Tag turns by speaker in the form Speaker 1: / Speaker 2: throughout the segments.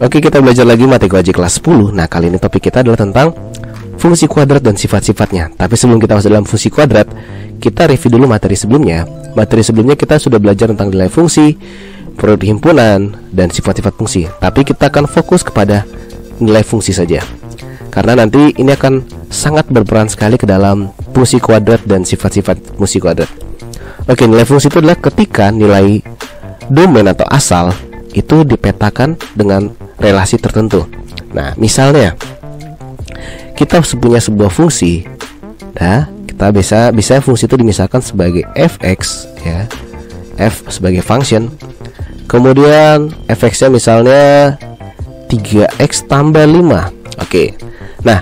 Speaker 1: Oke, kita belajar lagi matematika wajib kelas 10. Nah, kali ini topik kita adalah tentang fungsi kuadrat dan sifat-sifatnya. Tapi sebelum kita masuk dalam fungsi kuadrat, kita review dulu materi sebelumnya. Materi sebelumnya kita sudah belajar tentang nilai fungsi, produk himpunan, dan sifat-sifat fungsi. Tapi kita akan fokus kepada nilai fungsi saja, karena nanti ini akan sangat berperan sekali ke dalam fungsi kuadrat dan sifat-sifat fungsi kuadrat. Oke, nilai fungsi itu adalah ketika nilai domain atau asal itu dipetakan dengan relasi tertentu. Nah, misalnya kita punya sebuah fungsi. Nah, kita bisa fungsi itu dimisalkan sebagai fx, ya, f sebagai function. Kemudian fx-nya misalnya 3x tambah 5. Oke. Nah,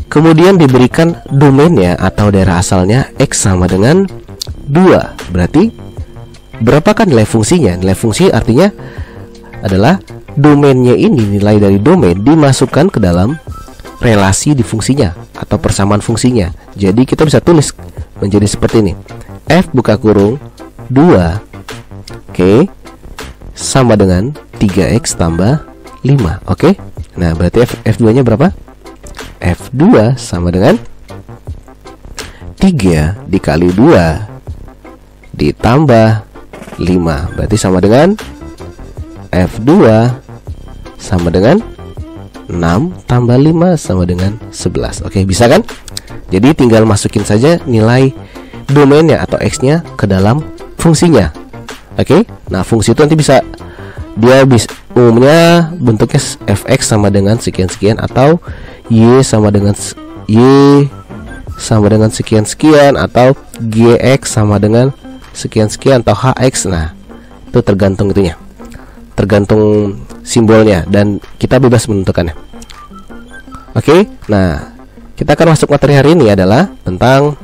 Speaker 1: kemudian diberikan domainnya atau daerah asalnya x sama dengan 2. Berarti berapakah nilai fungsinya? Nilai fungsi artinya adalah domainnya ini, nilai dari domain dimasukkan ke dalam relasi di fungsinya atau persamaan fungsinya. Jadi kita bisa tulis menjadi seperti ini. F buka kurung 2, oke, sama dengan 3x tambah 5. Oke. Nah, berarti F2 nya berapa? F2 sama dengan 3 dikali 2 ditambah 5. Berarti sama dengan F2 sama dengan 6 tambah 5 sama dengan 11. Oke, bisa kan? Jadi tinggal masukin saja nilai domainnya atau x-nya ke dalam fungsinya. Oke. Nah, fungsi itu nanti bisa umumnya bentuknya fx sama dengan sekian-sekian atau y sama dengan sekian-sekian atau gx sama dengan sekian-sekian atau hx. Nah, itu tergantung itunya, tergantung simbolnya, dan kita bebas menentukannya. Oke. Nah, kita akan masuk materi hari ini adalah tentang,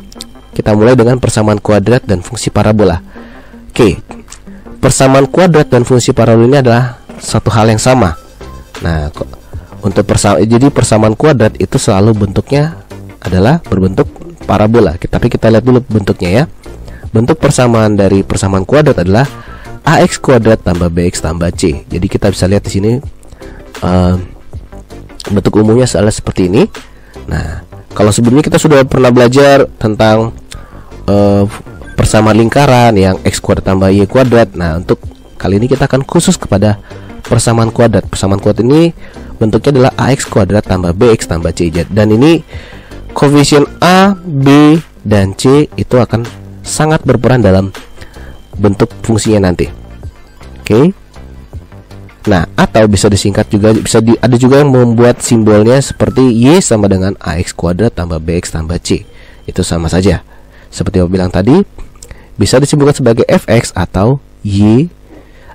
Speaker 1: kita mulai dengan persamaan kuadrat dan fungsi parabola. Oke. Persamaan kuadrat dan fungsi parabola ini adalah satu hal yang sama. Nah, untuk persamaan kuadrat itu selalu bentuknya adalah berbentuk parabola. Tapi kita lihat dulu bentuknya, ya. Bentuk persamaan dari persamaan kuadrat adalah ax kuadrat tambah bx tambah c. Jadi kita bisa lihat di sini bentuk umumnya adalah seperti ini. Nah, kalau sebelumnya kita sudah pernah belajar tentang persamaan lingkaran yang x kuadrat tambah y kuadrat. Nah, untuk kali ini kita akan khusus kepada persamaan kuadrat. Persamaan kuadrat ini bentuknya adalah ax kuadrat tambah bx tambah c. Dan ini koefisien a, b, dan c itu akan sangat berperan dalam bentuk fungsinya nanti. Oke. Nah, atau bisa disingkat juga, ada juga yang membuat simbolnya seperti y sama dengan ax kuadrat tambah bx tambah c. Itu sama saja. Seperti yang bilang tadi, bisa disebutkan sebagai fx atau y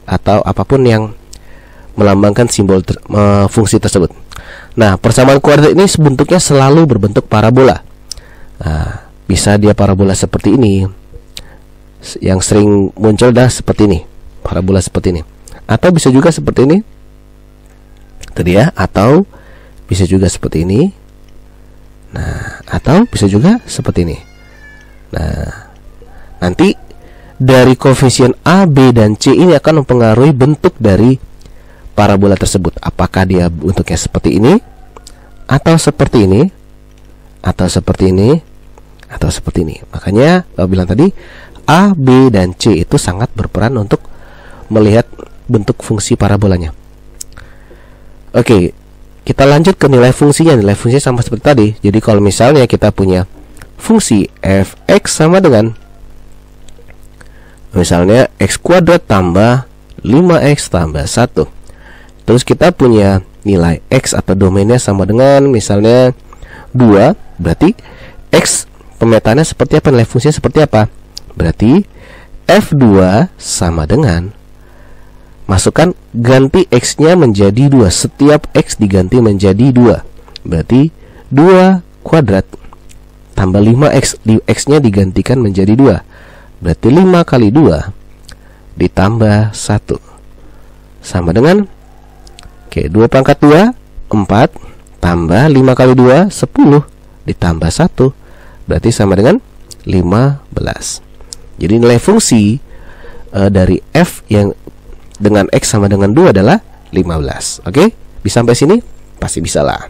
Speaker 1: atau apapun yang melambangkan simbol fungsi tersebut. Nah, persamaan kuadrat ini bentuknya selalu berbentuk parabola. Nah, bisa dia parabola seperti ini. Yang sering muncul dah seperti ini, parabola seperti ini. Atau bisa juga seperti ini tadi, ya. Atau bisa juga seperti ini. Nah, atau bisa juga seperti ini. Nah, nanti dari koefisien A, B, dan C ini akan mempengaruhi bentuk dari parabola tersebut. Apakah dia bentuknya seperti ini, atau seperti ini, atau seperti ini, atau seperti ini. Makanya saya bilang tadi A, B, dan C itu sangat berperan untuk melihat bentuk fungsi parabolanya. Oke, kita lanjut ke nilai fungsinya. Nilai fungsinya sama seperti tadi. Jadi kalau misalnya kita punya fungsi fx sama dengan misalnya x kuadrat tambah 5x tambah 1. Terus kita punya nilai x atau domainnya sama dengan misalnya 2. Berarti x pemetaannya seperti apa, nilai fungsinya seperti apa? Berarti f2 sama dengan, masukkan ganti x-nya menjadi 2. Setiap x diganti menjadi 2. Berarti 2 kuadrat tambah 5x, x-nya digantikan menjadi 2. Berarti 5 kali 2 ditambah 1 sama dengan, oke, 2 pangkat 2 4 tambah 5 kali 2 10 ditambah 1 berarti sama dengan 15. Jadi nilai fungsi dari f yang dengan x sama dengan 2 adalah 15. Oke, bisa sampai sini? Pasti bisa lah.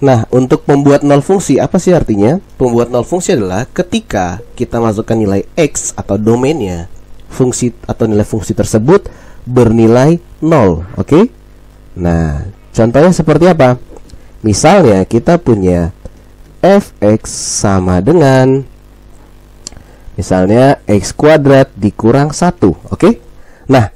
Speaker 1: Nah, untuk membuat nol fungsi, apa sih artinya? Pembuat nol fungsi adalah ketika kita masukkan nilai X atau domainnya, fungsi atau nilai fungsi tersebut bernilai 0. Oke? Nah, contohnya seperti apa? Misalnya kita punya fx sama dengan misalnya x kuadrat dikurang 1. Oke? Nah,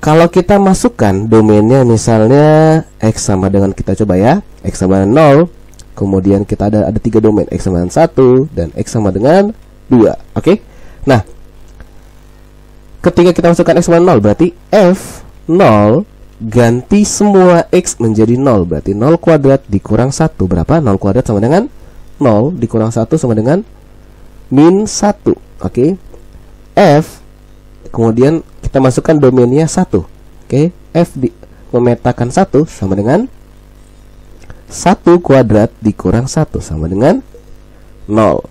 Speaker 1: kalau kita masukkan domainnya misalnya x sama dengan, kita coba ya, x sama dengan 0, kemudian kita ada 3 domain, x sama dengan 1 dan x sama dengan 2. Oke? Nah, ketika kita masukkan x sama 0 berarti f 0 ganti semua x menjadi 0, berarti 0 kuadrat dikurang 1 berapa? 0 kuadrat sama dengan 0 dikurang 1 sama dengan min 1. Oke? F, kemudian kita masukkan domainnya 1. Oke? F memetakan 1 sama dengan 1 kuadrat dikurang 1 sama dengan 0.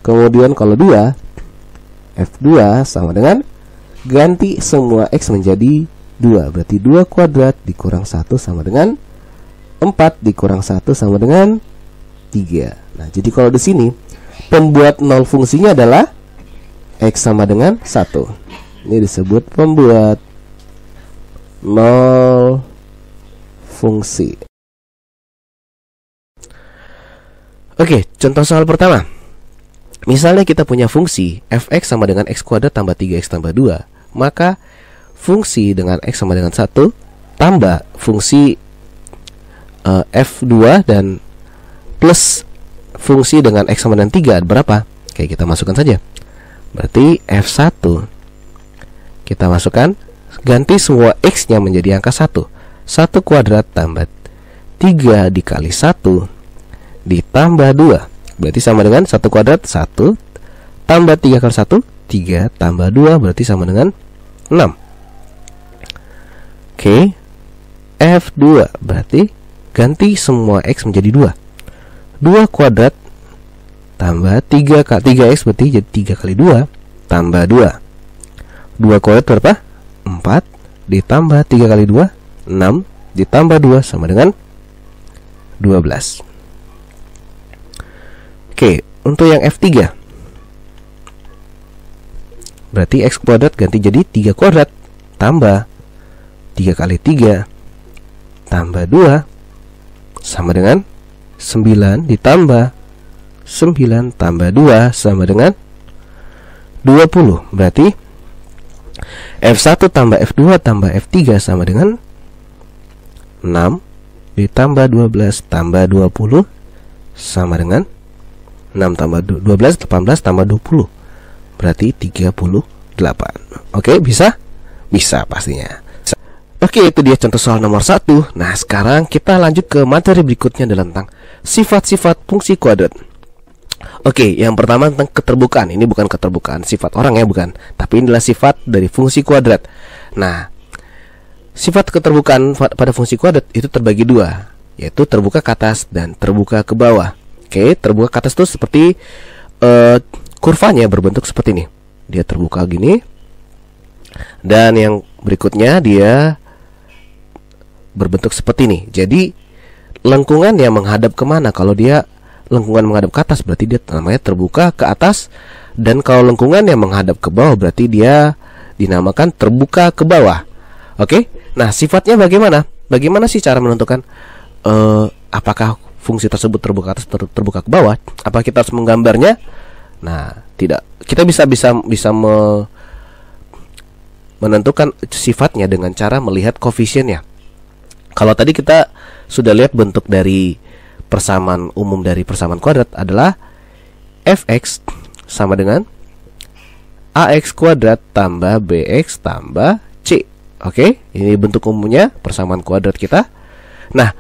Speaker 1: Kemudian kalau 2, F2 sama dengan ganti semua x menjadi 2, berarti 2 kuadrat dikurang 1 sama dengan 4 dikurang 1 sama dengan 3. Nah, jadi kalau di sini pembuat nol fungsinya adalah x sama dengan 1. Ini disebut pembuat nol fungsi. Oke, contoh soal pertama. Misalnya kita punya fungsi fx sama dengan x kuadrat tambah 3x tambah 2, maka fungsi dengan x sama dengan 1 tambah fungsi f2 dan plus fungsi dengan x sama dengan 3 berapa? Oke, kita masukkan saja. Berarti f1 kita masukkan, ganti semua x-nya menjadi angka 1. 1 kuadrat tambah 3 dikali 1 ditambah 2, berarti sama dengan 1 kuadrat 1 tambah 3 kali 1, 3 tambah 2 berarti sama dengan 6. Oke, F2 berarti ganti semua x menjadi 2. 2 kuadrat tambah 3x berarti jadi 3 kali 2 tambah 2. 2 kuadrat berapa? 4 ditambah 3 kali 2, 6 ditambah 2 sama dengan 12. Oke, untuk yang F3 berarti x kuadrat ganti jadi 3 kuadrat tambah 3 kali 3 tambah 2 sama dengan 9 ditambah 9 tambah 2 sama dengan 20. Berarti F1 tambah F2 tambah F3 sama dengan 6 ditambah 12 tambah 20 sama dengan 6 tambah 12, 18 tambah 20 berarti 38. Oke, bisa? Bisa pastinya. Oke, itu dia contoh soal nomor 1. Nah, sekarang kita lanjut ke materi berikutnya tentang sifat-sifat fungsi kuadrat. Oke, yang pertama tentang keterbukaan. Ini bukan keterbukaan sifat orang ya, bukan. Tapi inilah sifat dari fungsi kuadrat. Nah, sifat keterbukaan pada fungsi kuadrat itu terbagi dua, yaitu terbuka ke atas dan terbuka ke bawah. Oke, terbuka ke atas itu seperti kurvanya berbentuk seperti ini. Dia terbuka gini. Dan yang berikutnya dia berbentuk seperti ini. Jadi lengkungan yang menghadap kemana? Kalau dia lengkungan menghadap ke atas berarti dia namanya terbuka ke atas, dan kalau lengkungan yang menghadap ke bawah berarti dia dinamakan terbuka ke bawah. Oke, nah sifatnya bagaimana? Bagaimana sih cara menentukan apakah fungsi tersebut terbuka ke atas atau terbuka ke bawah? Apa kita harus menggambarnya? Nah, tidak. Kita bisa menentukan sifatnya dengan cara melihat koefisiennya. Kalau tadi kita sudah lihat bentuk dari persamaan umum dari persamaan kuadrat adalah fx sama dengan ax kuadrat tambah bx tambah c. Oke, ini bentuk umumnya persamaan kuadrat kita. Nah,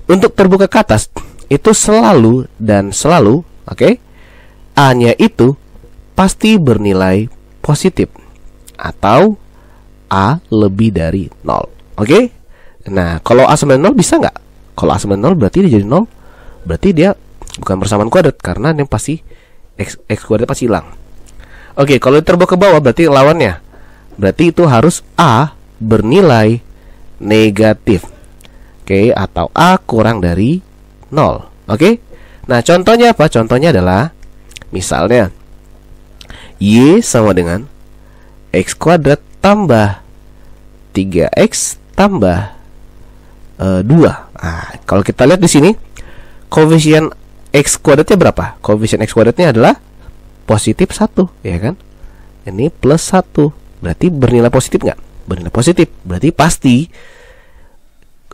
Speaker 1: untuk terbuka ke atas itu selalu dan selalu, oke, a-nya itu pasti bernilai positif atau a lebih dari 0. Oke? Nah, kalau a sama 0 bisa nggak? Kalau a sama 0 berarti dia jadi 0. Berarti dia bukan persamaan kuadrat, karena yang pasti x kuadrat pasti hilang. Oke, kalau terbuka ke bawah berarti lawannya. Berarti itu harus a bernilai negatif. Oke, atau A kurang dari 0. Oke. Nah, contohnya apa? Contohnya adalah misalnya Y sama dengan X kuadrat tambah 3X tambah 2. Nah, kalau kita lihat di sini koefisien X kuadratnya berapa? Koefisien X kuadratnya adalah positif 1, ya kan? Ini plus 1. Berarti bernilai positif nggak? Bernilai positif. Berarti pasti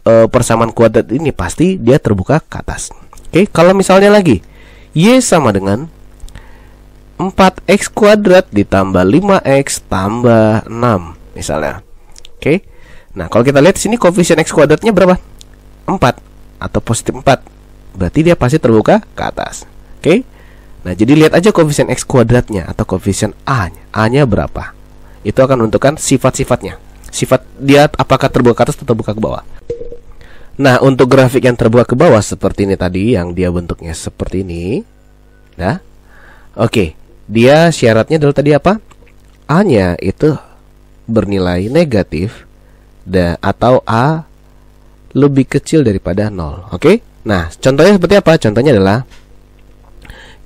Speaker 1: persamaan kuadrat ini pasti dia terbuka ke atas. Oke, kalau misalnya lagi Y sama dengan 4X kuadrat ditambah 5X tambah 6 misalnya. Oke. Nah, kalau kita lihat di sini koefisien X kuadratnya berapa? 4 atau positif 4. Berarti dia pasti terbuka ke atas. Oke. Nah, jadi lihat aja koefisien X kuadratnya atau koefisien A-nya. A-nya berapa? Itu akan menentukan sifat-sifatnya. Sifat dia apakah terbuka ke atas atau terbuka ke bawah. Nah, untuk grafik yang terbuka ke bawah seperti ini tadi, yang dia bentuknya seperti ini. Nah, oke. Dia syaratnya adalah tadi apa? A-nya itu bernilai negatif atau A lebih kecil daripada 0. Oke? Nah, contohnya seperti apa? Contohnya adalah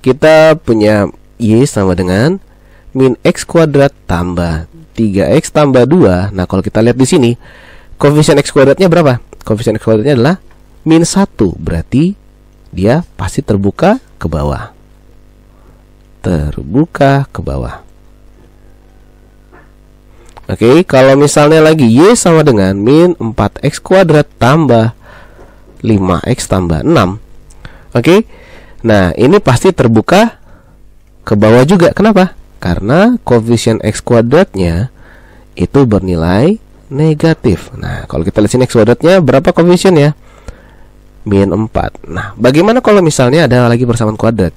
Speaker 1: kita punya Y sama dengan min X kuadrat tambah 3X tambah 2. Nah, kalau kita lihat di sini, koefisien X kuadratnya berapa? Koefisien X kuadratnya adalah min 1. Berarti dia pasti terbuka ke bawah. Terbuka ke bawah. Oke, kalau misalnya lagi Y sama dengan min 4X kuadrat tambah 5X tambah 6. Oke. Nah, ini pasti terbuka ke bawah juga. Kenapa? Karena koefisien X kuadratnya itu bernilai negatif. Nah, kalau kita lihat sini X kuadratnya berapa koefisiennya? Min 4. Nah, bagaimana kalau misalnya ada lagi persamaan kuadrat?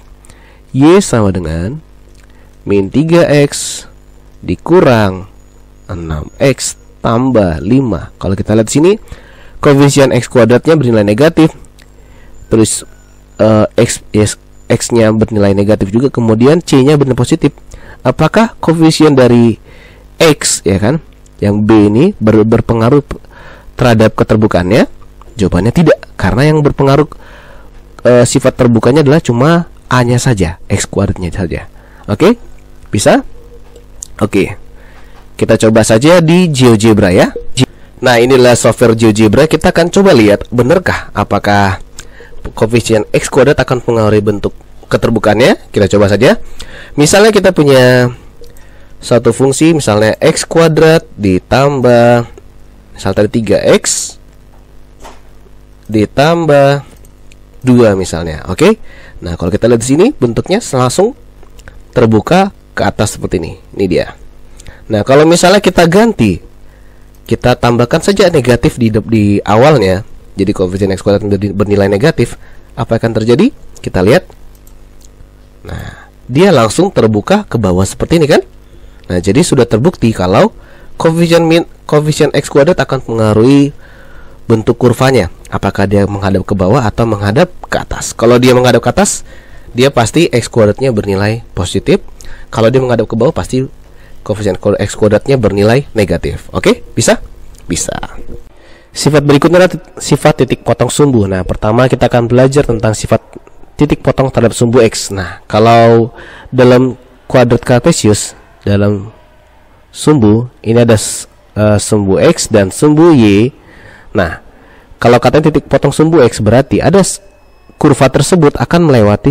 Speaker 1: Y sama dengan min 3X dikurang 6X tambah 5. Kalau kita lihat sini koefisien X kuadratnya bernilai negatif. Terus X-nya bernilai negatif juga, kemudian C-nya bernilai positif. Apakah koefisien dari X, ya kan, yang B ini berpengaruh terhadap keterbukaannya? Jawabannya tidak, karena yang berpengaruh sifat terbukanya adalah cuma A-nya saja, X kuadratnya saja. Oke? Bisa? Oke. Kita coba saja di GeoGebra ya. Nah, inilah software GeoGebra. Kita akan coba lihat benarkah apakah koefisien X kuadrat akan mempengaruhi bentuk keterbukaannya. Kita coba saja. Misalnya kita punya satu fungsi, misalnya X kuadrat ditambah misalnya tadi 3X ditambah 2 misalnya. Oke. Nah, kalau kita lihat di sini bentuknya langsung terbuka ke atas seperti ini. Ini dia. Nah, kalau misalnya kita ganti, kita tambahkan saja negatif di awalnya. Jadi koefisien X kuadrat bernilai negatif, apa akan terjadi? Kita lihat. Nah, dia langsung terbuka ke bawah seperti ini kan? Nah, jadi sudah terbukti kalau koefisien X kuadrat akan mengaruhi bentuk kurvanya. Apakah dia menghadap ke bawah atau menghadap ke atas? Kalau dia menghadap ke atas, dia pasti X kuadratnya bernilai positif. Kalau dia menghadap ke bawah, pasti koefisien X kuadratnya bernilai negatif. Oke? Bisa? Bisa. Sifat berikutnya adalah sifat titik potong sumbu. Nah, pertama kita akan belajar tentang sifat titik potong terhadap sumbu X. Nah, kalau dalam kuadrat kartesius, dalam sumbu ini ada sumbu X dan sumbu Y. Nah, kalau katanya titik potong sumbu X, berarti ada kurva tersebut akan melewati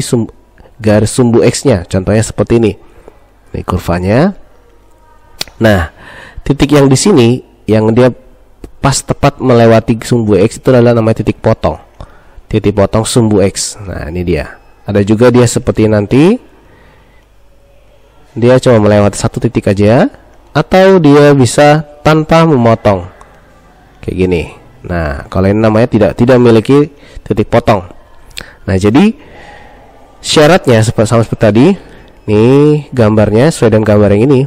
Speaker 1: garis sumbu X-nya. Contohnya seperti ini. Ini kurvanya. Nah, titik yang di sini yang dia pas tepat melewati sumbu X itu adalah namanya titik potong. Titik potong sumbu X. Nah, ini dia. Ada juga dia seperti nanti dia cuma melewati satu titik aja, atau dia bisa tanpa memotong. Kayak gini. Nah, kalau ini namanya tidak memiliki titik potong. Nah, jadi syaratnya sama seperti tadi. Nih gambarnya sesuai dengan gambar yang ini.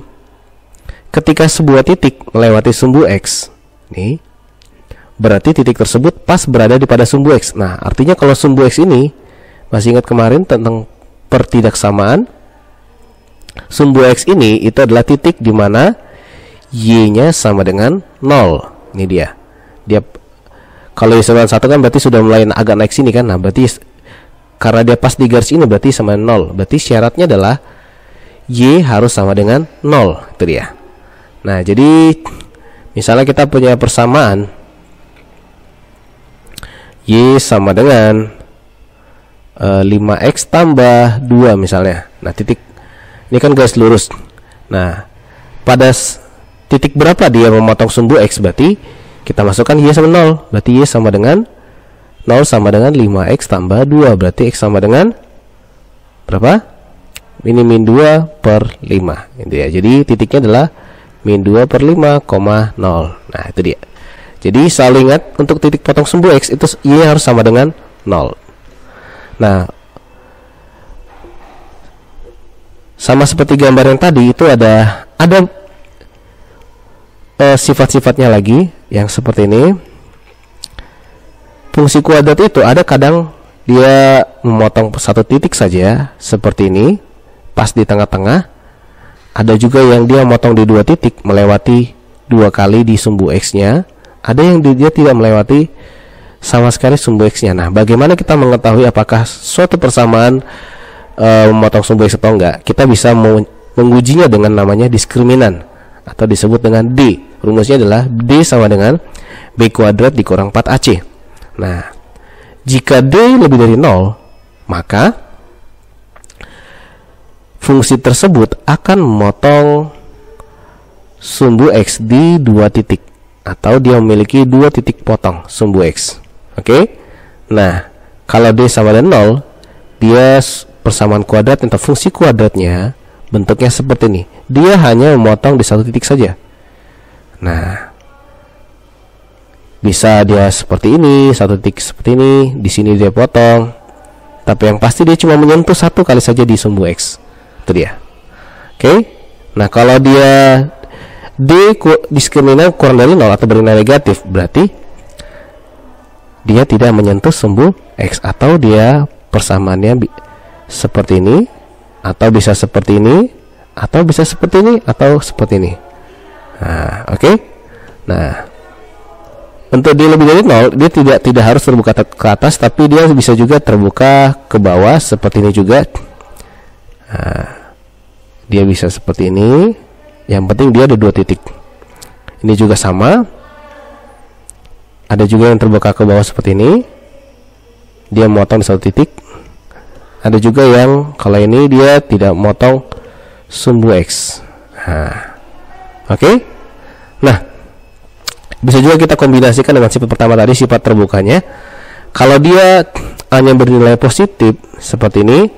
Speaker 1: Ketika sebuah titik melewati sumbu X, nih, berarti titik tersebut pas berada di pada sumbu X. Nah, artinya kalau sumbu X ini, masih ingat kemarin tentang pertidaksamaan, sumbu X ini itu adalah titik di mana Y-nya sama dengan 0. Ini dia. Dia kalau Y sama dengan 1 kan berarti sudah mulai agak naik sini kan. Nah, berarti karena dia pas di garis ini berarti sama dengan 0. Berarti syaratnya adalah Y harus sama dengan 0. Itu dia. Nah, jadi misalnya kita punya persamaan Y sama dengan 5X tambah 2 misalnya. Nah, titik ini kan garis lurus. Nah, pada titik berapa dia memotong sumbu X, berarti kita masukkan Y sama 0. Berarti Y sama dengan 0 sama dengan 5X tambah 2. Berarti X sama dengan berapa? Ini min 2 per 5 gitu ya. Jadi titiknya adalah min 2 per 5, 0. Nah, itu dia. Jadi selalu ingat untuk titik potong sumbu X itu Y harus sama dengan 0. Nah, sama seperti gambar yang tadi itu ada sifat-sifatnya lagi yang seperti ini. Fungsi kuadrat itu ada kadang dia memotong satu titik saja seperti ini, pas di tengah-tengah. Ada juga yang dia memotong di 2 titik melewati 2 kali di sumbu X-nya. Ada yang dia tidak melewati sama sekali sumbu X-nya. Nah, bagaimana kita mengetahui apakah suatu persamaan memotong sumbu X atau enggak? Kita bisa mengujinya dengan namanya diskriminan atau disebut dengan D. Rumusnya adalah D sama dengan B kuadrat dikurang 4AC. Nah, jika D lebih dari 0, maka fungsi tersebut akan memotong sumbu X di 2 titik, atau dia memiliki 2 titik potong sumbu X. Oke. Nah, kalau D sama dengan 0, dia persamaan kuadrat atau fungsi kuadratnya bentuknya seperti ini. Dia hanya memotong di 1 titik saja. Nah, bisa dia seperti ini, 1 titik seperti ini, di sini dia potong. Tapi yang pasti dia cuma menyentuh 1 kali saja di sumbu X. Itu dia. Oke. Nah, kalau dia D diskriminan kurang dari 0 atau bernilai negatif, berarti dia tidak menyentuh sumbu X, atau dia persamaannya seperti ini, atau bisa seperti ini, atau bisa seperti ini, atau seperti ini. Nah, oke. Nah, untuk dia lebih dari 0, dia tidak harus terbuka ke atas, tapi dia bisa juga terbuka ke bawah seperti ini juga. Nah, dia bisa seperti ini. Yang penting dia ada 2 titik. Ini juga sama. Ada juga yang terbuka ke bawah seperti ini. Dia memotong di 1 titik. Ada juga yang kalau ini dia tidak memotong sumbu X. Nah, oke. Nah, bisa juga kita kombinasikan dengan sifat pertama tadi, sifat terbukanya. Kalau dia hanya bernilai positif seperti ini,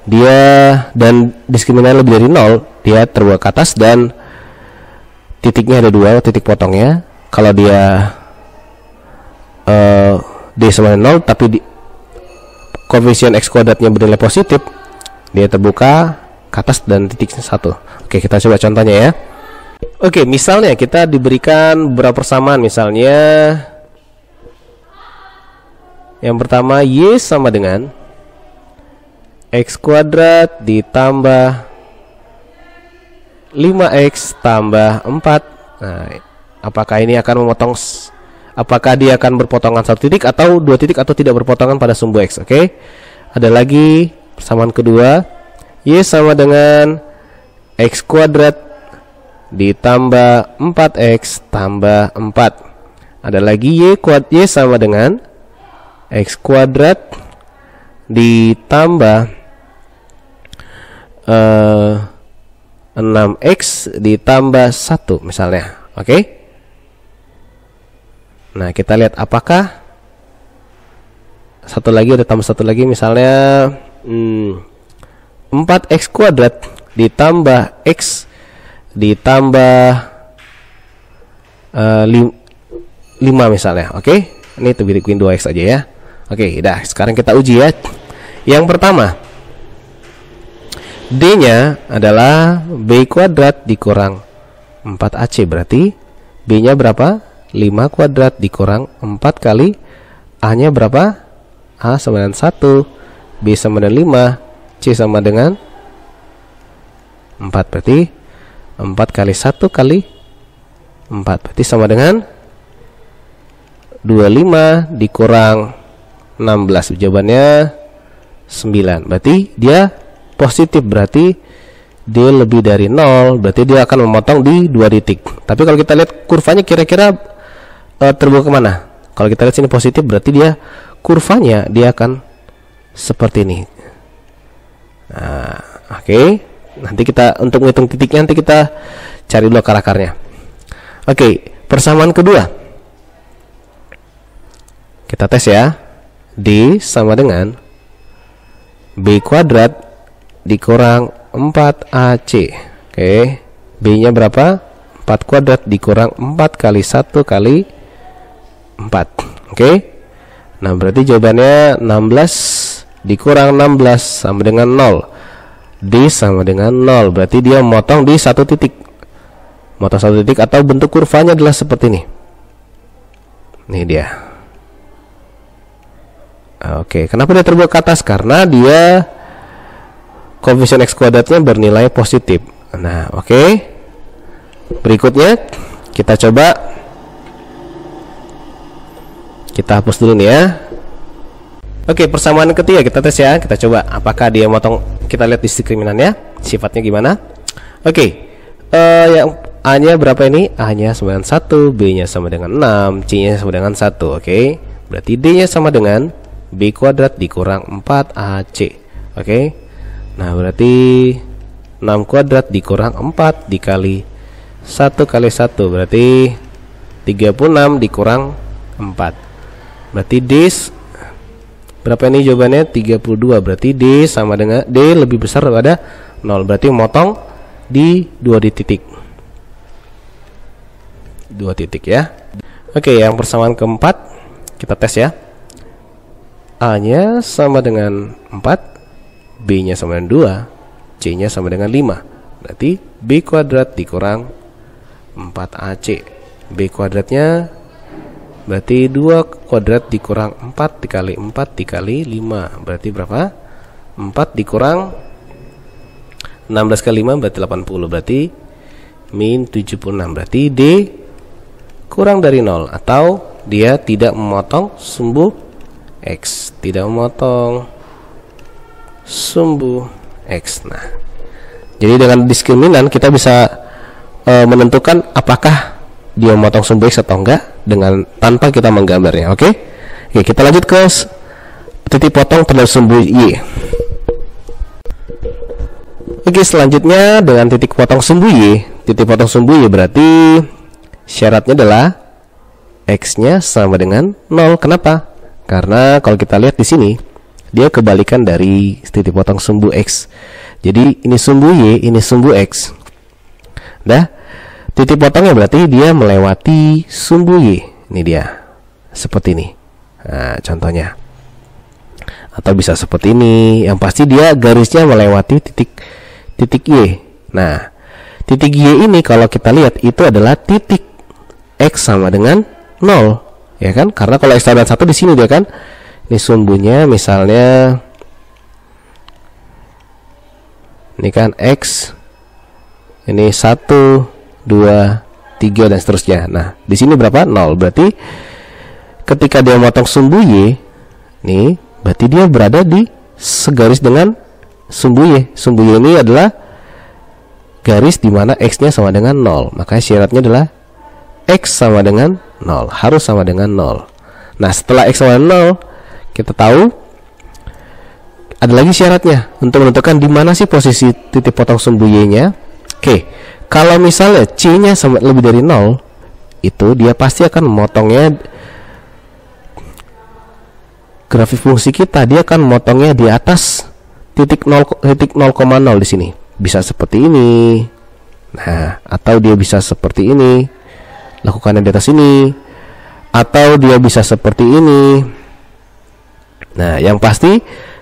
Speaker 1: dia dan diskriminan lebih dari 0, dia terbuka ke atas dan titiknya ada 2 titik potongnya. Kalau dia D sama dengan 0 tapi koefisien X kuadratnya bernilai positif, dia terbuka ke atas dan titiknya 1. Oke, kita coba contohnya ya. Oke, misalnya kita diberikan beberapa persamaan. Misalnya yang pertama, Y sama dengan X kuadrat ditambah 5X tambah 4. Nah, apakah ini akan memotong, apakah dia akan berpotongan 1 titik atau 2 titik, atau tidak berpotongan pada sumbu X? Oke. Ada lagi persamaan kedua, Y sama dengan X kuadrat ditambah 4X tambah 4. Ada lagi Y sama dengan X kuadrat ditambah 6X ditambah 1 misalnya. Oke. Nah, kita lihat apakah satu lagi, ada tambah satu lagi, misalnya 4X kuadrat ditambah X ditambah 5 misalnya. Oke. Ini tuh bikin 2X aja ya. Oke, udah. Sekarang kita uji ya. Yang pertama, D-nya adalah B kuadrat dikurang 4AC. Berarti B-nya berapa? 5 kuadrat dikurang 4 kali A-nya berapa? A sama dengan 1, B sama dengan 5, C sama dengan 4. Berarti 4 kali 1 kali 4 berarti sama dengan 25 dikurang 16. Jawabannya 9. Berarti dia positif, berarti dia lebih dari 0, berarti dia akan memotong di 2 titik. Tapi kalau kita lihat kurvanya kira-kira terbuka kemana? Kalau kita lihat sini positif, berarti dia kurvanya dia akan seperti ini. Nah, oke. Nanti kita untuk menghitung titiknya nanti kita cari dulu akar-akarnya. Oke, persamaan kedua. Kita tes ya. D sama dengan B kuadrat dikurang 4AC. Oke, B-nya berapa? 4 kuadrat dikurang 4 kali 1 kali 4. Oke. Nah, berarti jawabannya 16 dikurang 16 sama dengan 0. D sama dengan 0. Berarti dia motong di 1 titik. Motong 1 titik atau bentuk kurvanya adalah seperti ini. Ini dia. Oke, kenapa dia terbuka ke atas? Karena dia koefisien X kuadratnya bernilai positif. Nah, oke. Berikutnya kita coba, kita hapus dulu nih ya. Oke, persamaan ketiga kita tes ya. Kita coba apakah dia motong. Kita lihat diskriminannya sifatnya gimana. Oke, yang A-nya berapa ini? A-nya sama dengan 1, B-nya sama dengan 6, C-nya sama dengan 1. Oke, berarti D-nya sama dengan B kuadrat dikurang 4AC. Oke. Nah, berarti 6 kuadrat dikurang 4 dikali 1 kali 1 berarti 36 dikurang 4. Berarti D berapa ini jawabannya? 32. Berarti D sama dengan D lebih besar daripada 0. Berarti motong di 2 titik. 2 titik ya. Oke, yang persamaan keempat kita tes ya. A-nya sama dengan 4, B-nya sama dengan 2, C-nya sama dengan 5. Berarti B kuadrat dikurang 4AC. B kuadratnya berarti 2 kuadrat dikurang 4 dikali 4 dikali 5. Berarti berapa? 4 dikurang 16 kali 5 berarti 80. Berarti min 76. Berarti D kurang dari 0 atau dia tidak memotong sumbu X, tidak memotong sumbu X. Nah, jadi dengan diskriminan kita bisa menentukan apakah dia memotong sumbu X atau enggak dengan tanpa kita menggambarnya. Oke, kita lanjut ke titik potong pada sumbu Y. Oke, selanjutnya dengan titik potong sumbu Y. Titik potong sumbu Y berarti syaratnya adalah X-nya sama dengan 0. Kenapa? Karena kalau kita lihat di sini dia kebalikan dari titik potong sumbu X. Jadi ini sumbu Y, ini sumbu X. Nah, titik potongnya berarti dia melewati sumbu Y. Ini dia, seperti ini. Nah, contohnya. Atau bisa seperti ini. Yang pasti dia garisnya melewati titik Y. Nah, titik Y ini kalau kita lihat itu adalah titik X sama dengan 0. Ya kan? Karena kalau X sama dengan 1 di sini dia kan. Ini sumbunya misalnya ini kan X. Ini 1, 2, 3 dan seterusnya. Nah, di sini berapa? 0. Berarti ketika dia memotong sumbu Y, nih, berarti dia berada di segaris dengan sumbu Y. Sumbu Y ini adalah garis di mana X-nya sama dengan 0. Makanya syaratnya adalah X sama dengan 0, harus sama dengan 0. Nah, setelah X sama dengan 0, kita tahu ada lagi syaratnya untuk menentukan di mana sih posisi titik potong sumbu Y-nya. Oke, kalau misalnya C-nya sama lebih dari 0, itu dia pasti akan memotongnya grafik fungsi kita, dia akan memotongnya di atas titik 0,0 di sini. Bisa seperti ini. Nah, atau dia bisa seperti ini. Lakukan di atas ini, atau dia bisa seperti ini. Nah, yang pasti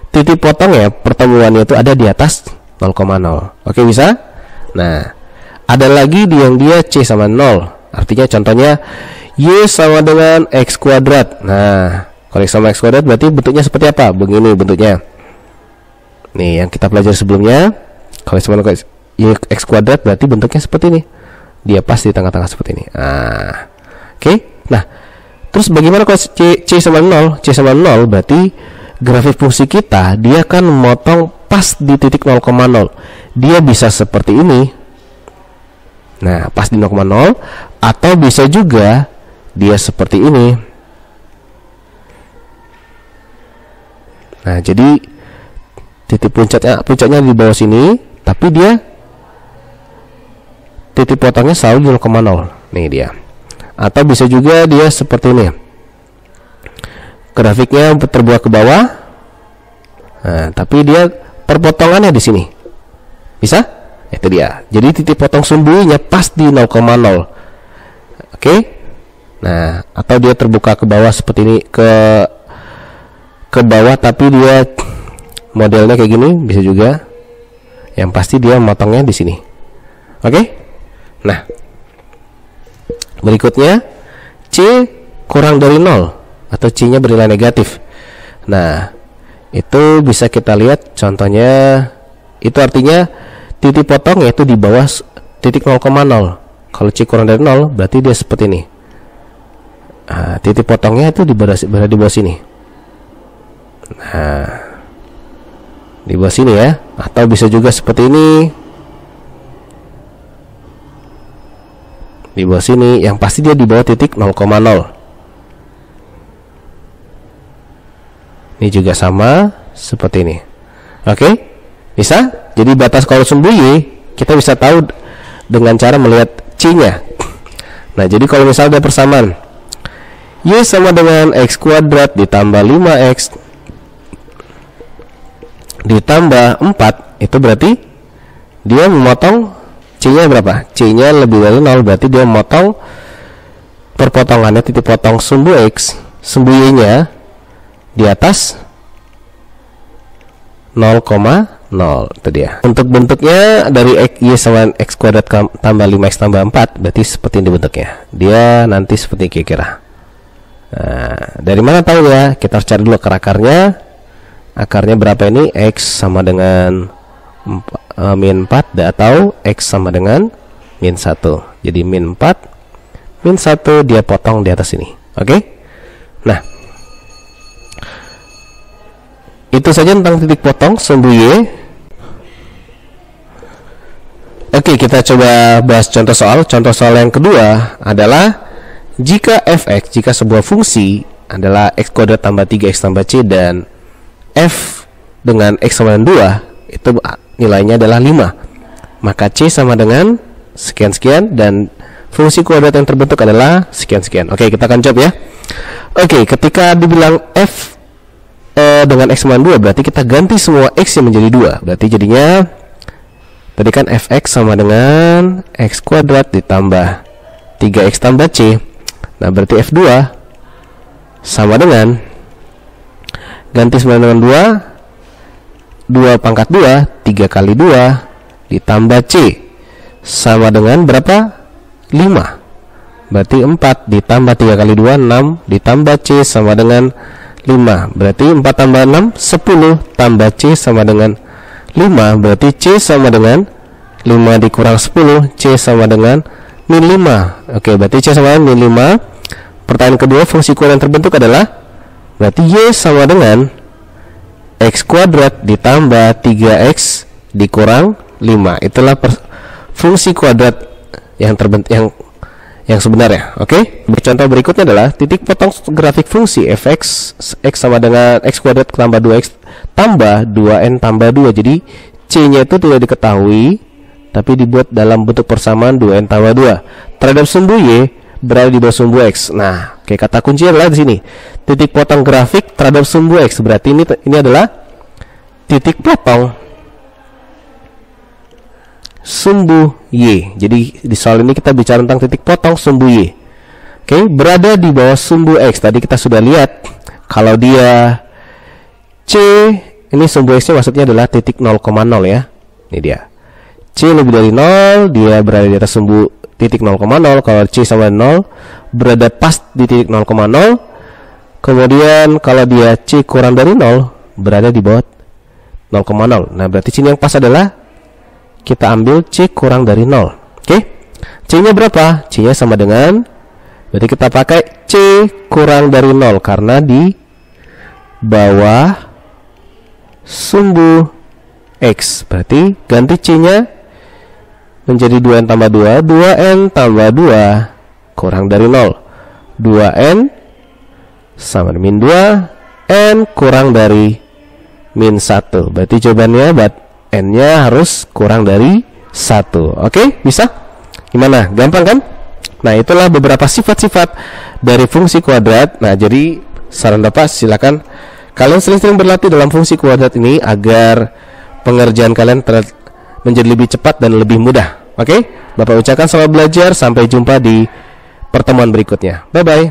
Speaker 1: titik potongnya pertemuannya itu ada di atas 0,0. Oke, bisa? Nah, ada lagi yang dia C sama 0. Artinya contohnya Y sama dengan X kuadrat. Nah, kalau X sama X kuadrat berarti bentuknya seperti apa? Begini bentuknya. Nih, yang kita pelajari sebelumnya. Kalau Y sama dengan X kuadrat berarti bentuknya seperti ini. Dia pas di tengah-tengah seperti ini. Nah, oke. Nah, Terus bagaimana kalau C sama 0? C sama 0 berarti grafik fungsi kita dia akan memotong pas di titik 0,0. Dia bisa seperti ini. Nah, pas di 0,0, atau bisa juga dia seperti ini. Nah, jadi titik puncaknya di bawah sini, tapi dia titik potongnya selalu di 0,0. Nih dia. Atau bisa juga dia seperti ini. Grafiknya terbuat ke bawah. Nah, tapi dia perpotongannya di sini. Bisa? Itu dia. Jadi titik potong sumbunya pas di 0,0. Oke? Nah, atau dia terbuka ke bawah seperti ini, ke bawah tapi dia modelnya kayak gini, bisa juga. Yang pasti dia motongnya di sini. Oke? Nah, berikutnya C kurang dari 0 atau C-nya bernilai negatif. Nah, itu bisa kita lihat contohnya. Itu artinya titik potong yaitu di bawah titik 0,0. Kalau C kurang dari 0 berarti dia seperti ini. Nah, titik potongnya itu berada di bawah sini. Nah, di bawah sini ya. Atau bisa juga seperti ini. Di bawah sini, yang pasti dia di bawah titik 0,0. Ini juga sama seperti ini. Oke? Bisa? Jadi batas kalau sumbu Y kita bisa tahu dengan cara melihat C-nya. Nah, jadi kalau misalnya ada persamaan Y sama dengan X kuadrat ditambah 5X ditambah 4, itu berarti dia memotong C-nya berapa? C-nya lebih dari 0, berarti dia memotong perpotongannya titik potong sumbu X, sumbu Y-nya di atas 0,0. Itu dia. Untuk bentuknya dari Y sama X kuadrat tambah 5X tambah 4, berarti seperti ini bentuknya. Dia nanti seperti kira-kira. Nah, dari mana tahu ya? Kita harus cari dulu akarnya. Akarnya berapa ini? X sama dengan min 4 atau X sama dengan min 1. Jadi min 4 min 1 dia potong di atas ini. Oke? Nah, itu saja tentang titik potong sumbu Y. Oke, kita coba bahas contoh soal. Contoh soal yang kedua adalah jika fx, jika sebuah fungsi adalah x kuadrat tambah 3x tambah c dan f dengan x sama dengan 2 itu nilainya adalah 5, maka C sama dengan sekian-sekian dan fungsi kuadrat yang terbentuk adalah sekian-sekian. Oke, kita akan jawab ya. Oke, ketika dibilang F dengan X sama 2, berarti kita ganti semua X yang menjadi 2. Berarti jadinya tadi kan Fx sama dengan X kuadrat ditambah 3X tambah C. Nah, berarti F2 sama dengan ganti sama dengan 2 pangkat 2, 3 kali 2 ditambah C sama dengan berapa? 5. Berarti 4 ditambah 3 kali 2, 6 ditambah C sama dengan 5. Berarti 4 tambah 6, 10 tambah C sama dengan 5. Berarti C sama dengan 5 dikurang 10, C sama dengan min 5. Oke, berarti C sama dengan min 5. Pertanyaan kedua, fungsi kuadrat yang terbentuk adalah berarti Y sama dengan X kuadrat ditambah 3X dikurang 5. Itulah fungsi kuadrat yang terbentuk yang sebenarnya. Oke? Contoh berikutnya adalah titik potong grafik fungsi fx x sama dengan x kuadrat tambah 2x tambah 2n tambah 2. Jadi C-nya itu tidak diketahui tapi dibuat dalam bentuk persamaan 2n tambah 2 terhadap sumbu Y berada di bawah sumbu X. Nah, oke, kata kunci adalah di sini. Titik potong grafik terhadap sumbu X. Berarti ini adalah titik potong sumbu Y. Jadi di soal ini kita bicara tentang titik potong sumbu Y. Oke, berada di bawah sumbu X. Tadi kita sudah lihat kalau dia C, ini sumbu X-nya maksudnya adalah titik 0,0 ya. Ini dia. C lebih dari 0, dia berada di atas sumbu titik 0,0. Kalau C sama 0 berada pas di titik 0,0. Kemudian kalau dia C kurang dari 0 berada di bawah 0,0. Nah, berarti sini yang pas adalah kita ambil C kurang dari 0. Oke? C nya berapa? C nya sama dengan, berarti kita pakai C C kurang dari 0 karena di bawah sumbu X. Berarti ganti C-nya menjadi 2N tambah 2. 2N tambah 2 kurang dari 0. 2N sama min 2. N kurang dari min 1. Berarti jawabannya N-nya harus kurang dari 1. Oke, bisa? Gimana? Gampang kan? Nah, itulah beberapa sifat-sifat dari fungsi kuadrat. Nah, jadi saran Bapak silakan kalian sering-sering berlatih dalam fungsi kuadrat ini agar pengerjaan kalian menjadi lebih cepat dan lebih mudah. Oke? Bapak ucapkan selamat belajar, sampai jumpa di pertemuan berikutnya. Bye bye.